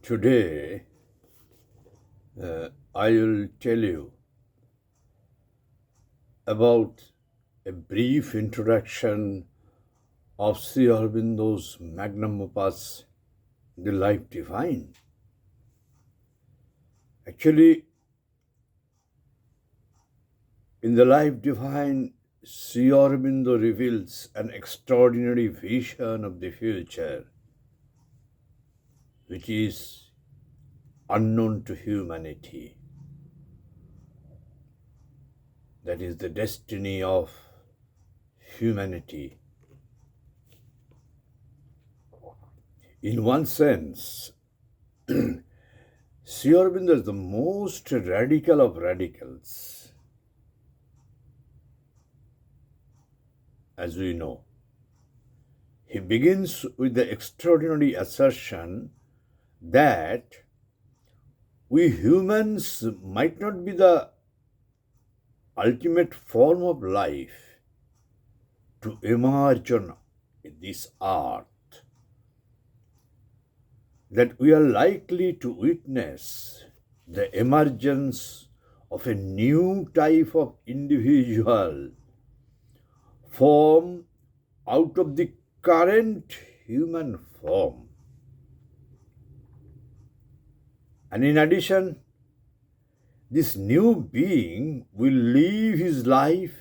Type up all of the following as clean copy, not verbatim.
Today, I will tell you about a brief introduction of Sri Aurobindo's magnum opus, The Life Divine. Actually, in The Life Divine, Sri Aurobindo reveals an extraordinary vision of the future, which is unknown to humanity. That is the destiny of humanity. In one sense, Sri Aurobindo is the most radical of radicals, as we know. He begins with the extraordinary assertion that we humans might not be the ultimate form of life to emerge on this earth, that we are likely to witness the emergence of a new type of individual form out of the current human form. And in addition, this new being will live his life,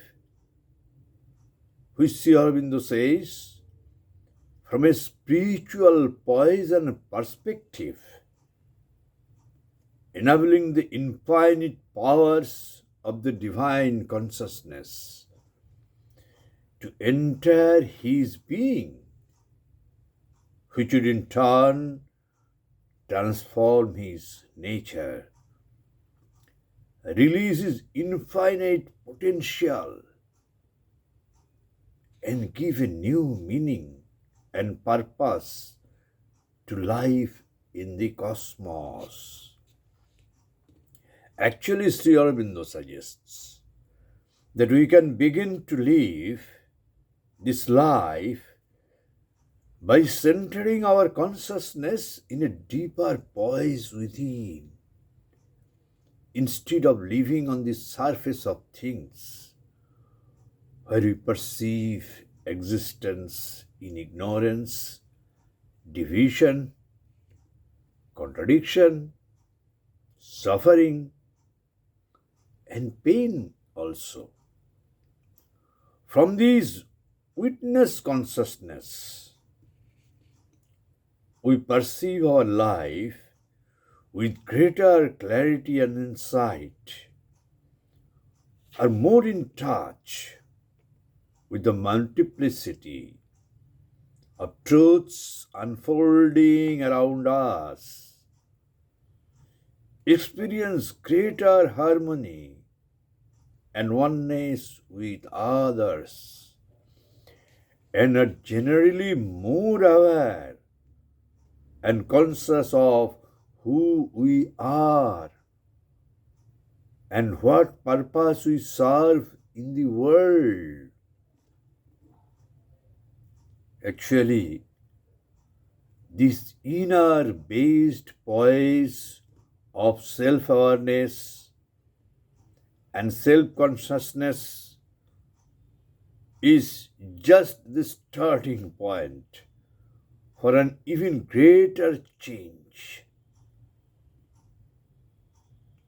which Sri Aurobindo says, from a spiritual poise and perspective, enabling the infinite powers of the divine consciousness to enter his being, which would in turn transform his nature, release his infinite potential, and give a new meaning and purpose to life in the cosmos. Actually, Sri Aurobindo suggests that we can begin to live this life by centering our consciousness in a deeper poise within, instead of living on the surface of things, where we perceive existence in ignorance, division, contradiction, suffering, and pain also. From these witness consciousness, we perceive our life with greater clarity and insight, are more in touch with the multiplicity of truths unfolding around us, experience greater harmony and oneness with others, and are generally more aware and conscious of who we are and what purpose we serve in the world. Actually, this inner based poise of self-awareness and self-consciousness is just the starting point for an even greater change.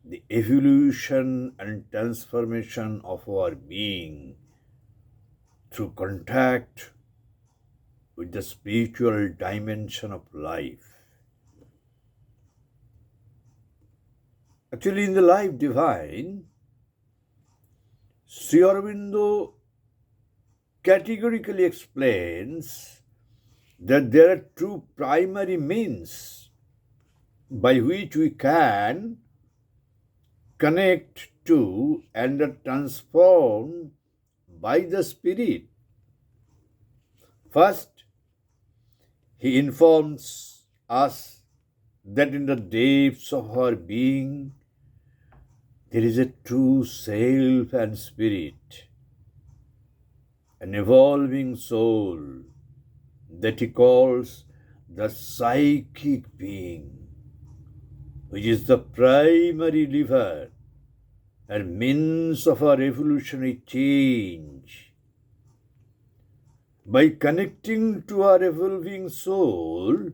The evolution and transformation of our being through contact with the spiritual dimension of life. Actually, in the Life Divine, Sri Aurobindo categorically explains that there are two primary means by which we can connect to and are transformed by the Spirit. First, he informs us that in the depths of our being there is a true self and spirit, an evolving soul that he calls the psychic being, which is the primary lever and means of our evolutionary change. By connecting to our evolving soul,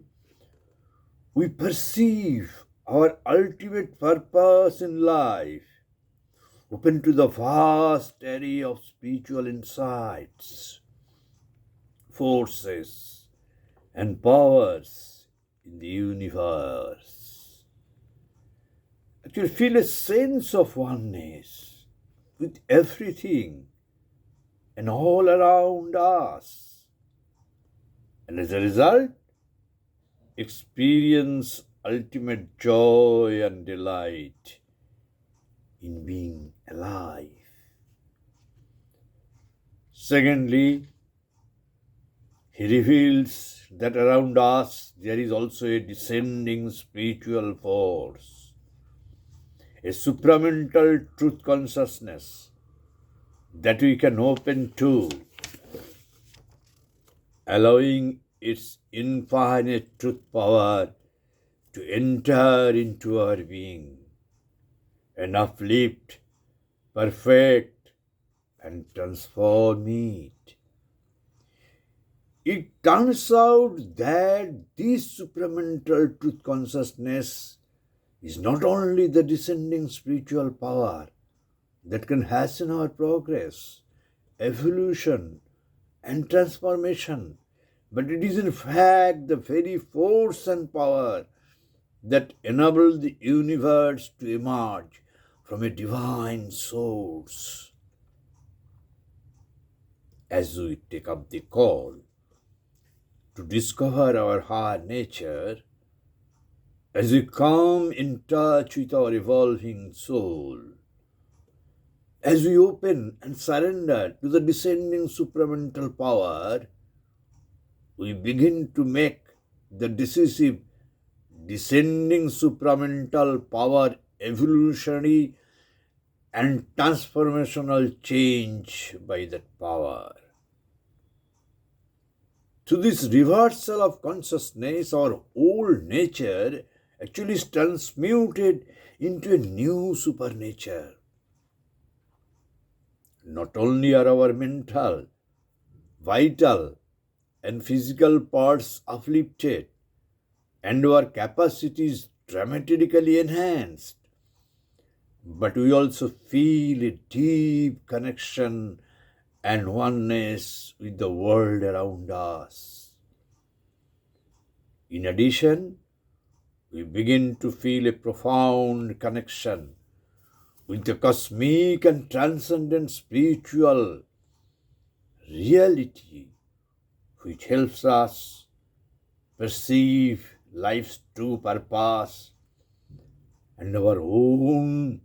we perceive our ultimate purpose in life, open to the vast array of spiritual insights, forces, and powers in the universe. Actually, feel a sense of oneness with everything and all around us. And as a result, experience ultimate joy and delight in being alive. Secondly, he reveals that around us there is also a descending spiritual force, a supramental truth consciousness that we can open to, allowing its infinite truth power to enter into our being and uplift, perfect, and transform it. It turns out that this supramental truth consciousness is not only the descending spiritual power that can hasten our progress, evolution, and transformation, but it is in fact the very force and power that enable the universe to emerge from a divine source. As we take up the call to discover our higher nature, as we come in touch with our evolving soul, as we open and surrender to the descending supramental power, we begin to make the decisive descending supramental power evolutionary and transformational change by that power. Through this reversal of consciousness, our old nature actually is transmuted into a new supernature. Not only are our mental, vital, and physical parts uplifted and our capacities dramatically enhanced, but we also feel a deep connection and oneness with the world around us. In addition, we begin to feel a profound connection with the cosmic and transcendent spiritual reality, which helps us perceive life's true purpose and our own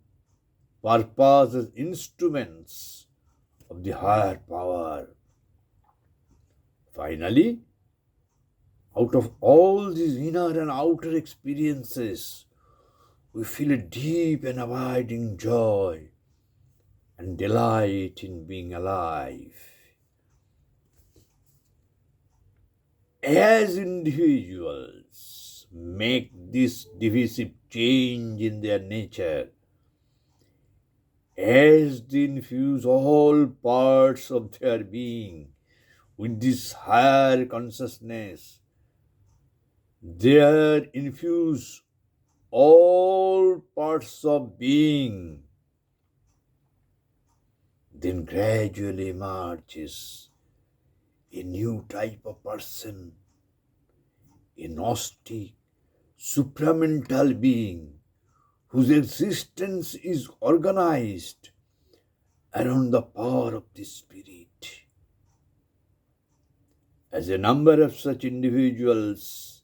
purpose as instruments of the higher power. Finally, out of all these inner and outer experiences, we feel a deep and abiding joy and delight in being alive. As individuals make this divisive change in their nature, as they infuse all parts of their being with this higher consciousness, they infuse all parts of being, then gradually emerges a new type of person, a Gnostic, supramental being whose existence is organized around the power of the Spirit. As a number of such individuals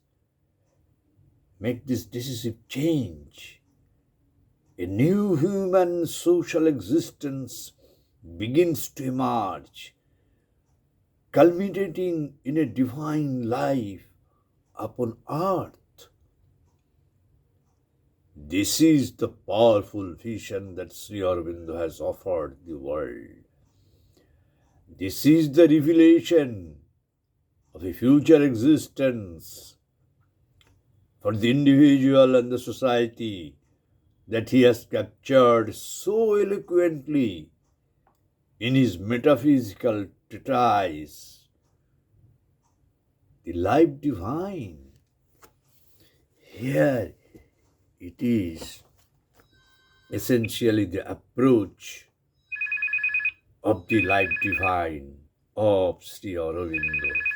make this decisive change, a new human social existence begins to emerge, culminating in a divine life upon earth. This is the powerful vision that Sri Aurobindo has offered the world. This is the revelation of a future existence for the individual and the society that he has captured so eloquently in his metaphysical treatise, The Life Divine. Here it is essentially the approach of the life divine of Sri Aurobindo.